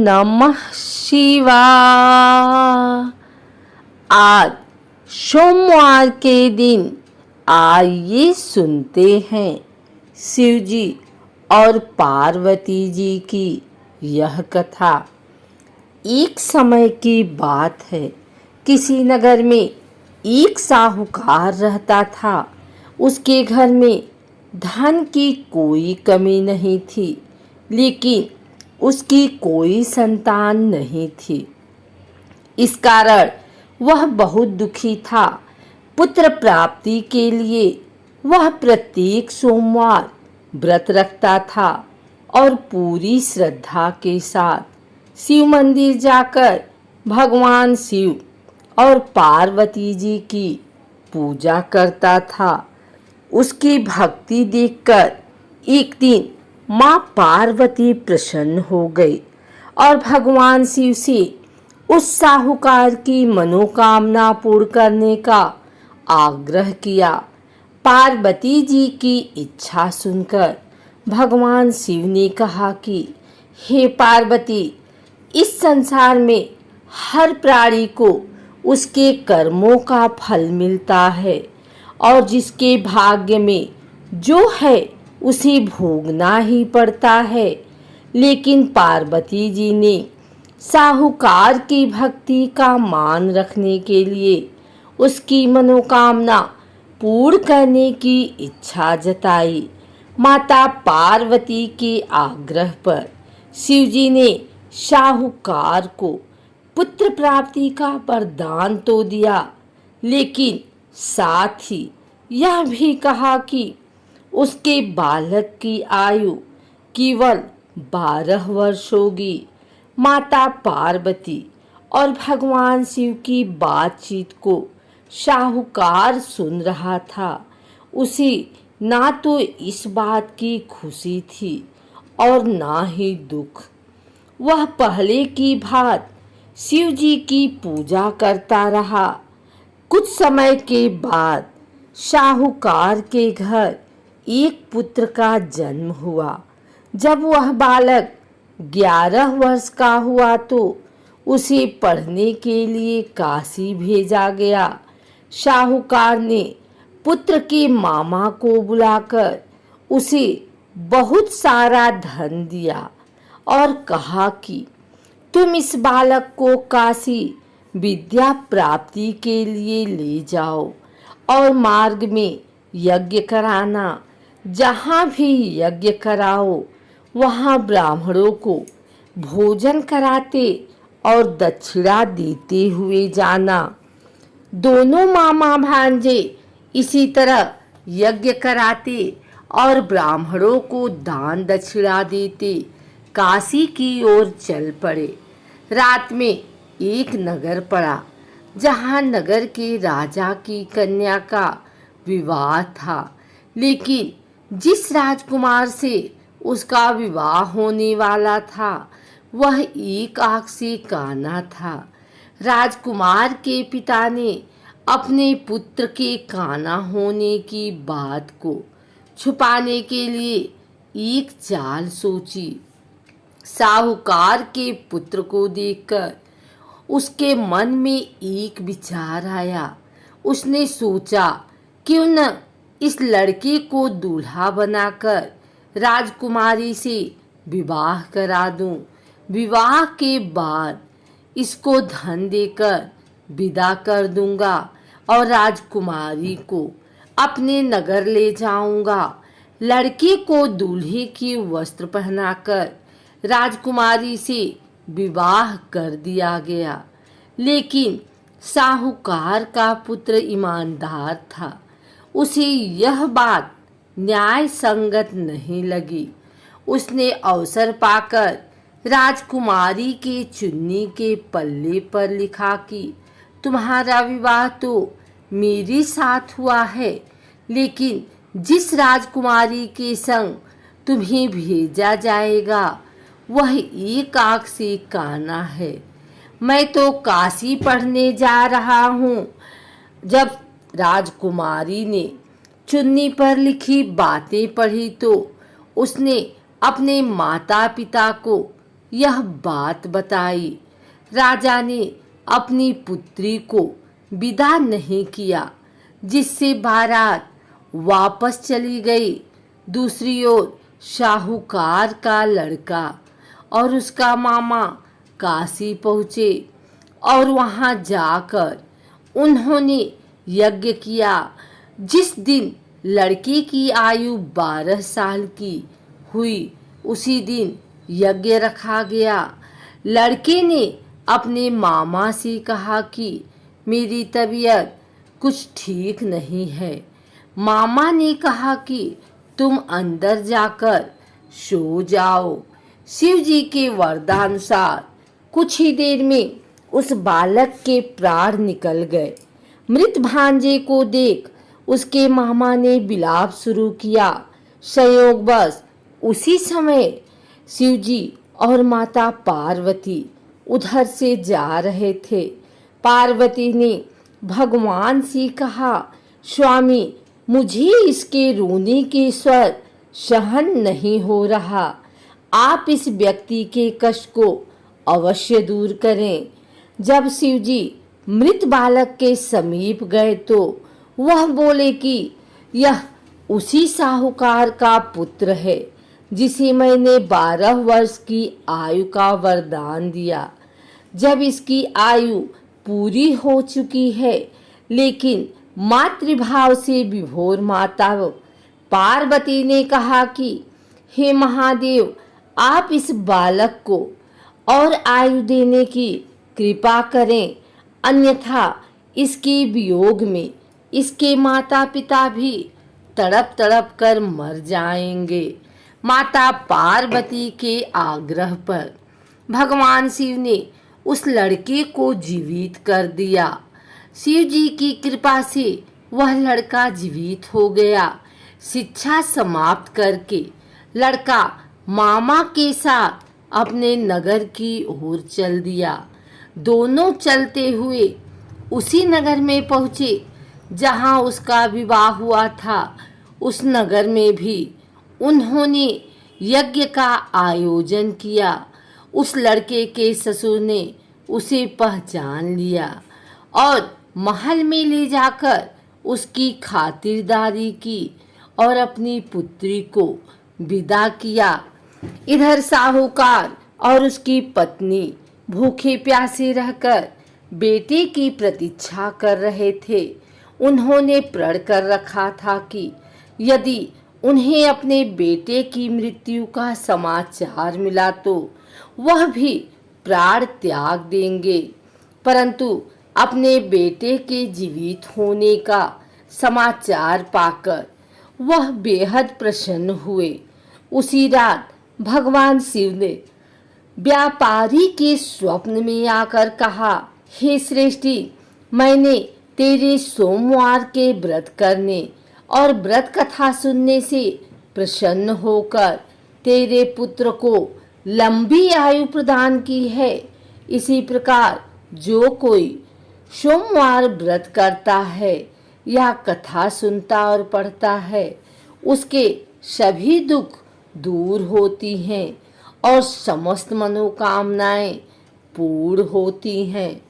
नमः शिवाय। आज सोमवार के दिन आइए सुनते हैं शिव जी और पार्वती जी की यह कथा। एक समय की बात है, किसी नगर में एक साहूकार रहता था। उसके घर में धन की कोई कमी नहीं थी, लेकिन उसकी कोई संतान नहीं थी। इस कारण वह बहुत दुखी था। पुत्र प्राप्ति के लिए वह प्रत्येक सोमवार व्रत रखता था और पूरी श्रद्धा के साथ शिव मंदिर जाकर भगवान शिव और पार्वती जी की पूजा करता था। उसकी भक्ति देखकर एक दिन माँ पार्वती प्रसन्न हो गई और भगवान शिव से उस साहूकार की मनोकामना पूर्ण करने का आग्रह किया। पार्वती जी की इच्छा सुनकर भगवान शिव ने कहा कि हे पार्वती, इस संसार में हर प्राणी को उसके कर्मों का फल मिलता है और जिसके भाग्य में जो है उसे भोगना ही पड़ता है। लेकिन पार्वती जी ने साहूकार की भक्ति का मान रखने के लिए उसकी मनोकामना पूर्ण करने की इच्छा जताई। माता पार्वती के आग्रह पर शिव जी ने साहूकार को पुत्र प्राप्ति का वरदान तो दिया, लेकिन साथ ही यह भी कहा कि उसके बालक की आयु केवल 12 वर्ष होगी। माता पार्वती और भगवान शिव की बातचीत को साहूकार सुन रहा था। उसे ना तो इस बात की खुशी थी और ना ही दुख। वह पहले की भांति शिव जी की पूजा करता रहा। कुछ समय के बाद साहूकार के घर एक पुत्र का जन्म हुआ। जब वह बालक 11 वर्ष का हुआ तो उसे पढ़ने के लिए काशी भेजा गया। साहूकार ने पुत्र के मामा को बुलाकर उसे बहुत सारा धन दिया और कहा कि तुम इस बालक को काशी विद्या प्राप्ति के लिए ले जाओ और मार्ग में यज्ञ कराना। जहाँ भी यज्ञ कराओ वहाँ ब्राह्मणों को भोजन कराते और दक्षिणा देते हुए जाना। दोनों मामा भांजे इसी तरह यज्ञ कराते और ब्राह्मणों को दान दक्षिणा देते काशी की ओर चल पड़े। रात में एक नगर पड़ा, जहाँ नगर के राजा की कन्या का विवाह था, लेकिन जिस राजकुमार से उसका विवाह होने वाला था वह एक आंख से काना था। राजकुमार के पिता ने अपने पुत्र के काना होने की बात को छुपाने के लिए एक चाल सोची। साहूकार के पुत्र को देखकर उसके मन में एक विचार आया। उसने सोचा, क्यों न इस लड़के को दूल्हा बनाकर राजकुमारी से विवाह करा दूं। विवाह के बाद इसको धन देकर विदा कर दूंगा और राजकुमारी को अपने नगर ले जाऊंगा। लड़के को दूल्हे के वस्त्र पहनाकर राजकुमारी से विवाह कर दिया गया। लेकिन साहूकार का पुत्र ईमानदार था। उसे यह बात न्याय संगत नहीं लगी। उसने अवसर पाकर राजकुमारी के चुन्नी के पल्ले पर लिखा कि तुम्हारा विवाह तो मेरे साथ हुआ है, लेकिन जिस राजकुमारी के संग तुम्हें भेजा जाएगा वह एक आंख से काना है। मैं तो काशी पढ़ने जा रहा हूँ। जब राजकुमारी ने चुन्नी पर लिखी बातें पढ़ी तो उसने अपने माता पिता को यह बात बताई। राजा ने अपनी पुत्री को विदा नहीं किया, जिससे बारात वापस चली गई। दूसरी ओर शाहूकार का लड़का और उसका मामा काशी पहुँचे और वहाँ जाकर उन्होंने यज्ञ किया। जिस दिन लड़के की आयु 12 साल की हुई, उसी दिन यज्ञ रखा गया। लड़के ने अपने मामा से कहा कि मेरी तबीयत कुछ ठीक नहीं है। मामा ने कहा कि तुम अंदर जाकर सो जाओ। शिव जी के वरदानुसार कुछ ही देर में उस बालक के प्राण निकल गए। मृत भांजे को देख उसके मामा ने विलाप शुरू किया। संयोगवश उसी समय शिव जी और माता पार्वती उधर से जा रहे थे। पार्वती ने भगवान से कहा, स्वामी, मुझे इसके रोने के स्वर सहन नहीं हो रहा। आप इस व्यक्ति के कष्ट को अवश्य दूर करें। जब शिव जी मृत बालक के समीप गए तो वह बोले कि यह उसी साहूकार का पुत्र है जिसे मैंने 12 वर्ष की आयु का वरदान दिया। जब इसकी आयु पूरी हो चुकी है, लेकिन मातृभाव से विभोर माता पार्वती ने कहा कि हे महादेव, आप इस बालक को और आयु देने की कृपा करें, अन्यथा इसके वियोग में इसके माता पिता भी तड़प तड़प कर मर जाएंगे। माता पार्वती के आग्रह पर भगवान शिव ने उस लड़के को जीवित कर दिया। शिव जी की कृपा से वह लड़का जीवित हो गया। शिक्षा समाप्त करके लड़का मामा के साथ अपने नगर की ओर चल दिया। दोनों चलते हुए उसी नगर में पहुँचे जहाँ उसका विवाह हुआ था। उस नगर में भी उन्होंने यज्ञ का आयोजन किया। उस लड़के के ससुर ने उसे पहचान लिया और महल में ले जाकर उसकी खातिरदारी की और अपनी पुत्री को विदा किया। इधर साहूकार और उसकी पत्नी भूखे प्यासे रहकर बेटे की प्रतीक्षा कर रहे थे। उन्होंने प्रण कर रखा था कि यदि उन्हें अपने बेटे की मृत्यु का समाचार मिला तो वह भी प्राण त्याग देंगे। परंतु अपने बेटे के जीवित होने का समाचार पाकर वह बेहद प्रसन्न हुए। उसी रात भगवान शिव ने व्यापारी के स्वप्न में आकर कहा, हे श्रेष्ठी, मैंने तेरे सोमवार के व्रत करने और व्रत कथा सुनने से प्रसन्न होकर तेरे पुत्र को लंबी आयु प्रदान की है। इसी प्रकार जो कोई सोमवार व्रत करता है या कथा सुनता और पढ़ता है, उसके सभी दुख दूर होती हैं और समस्त मनोकामनाएं पूर्ण होती हैं।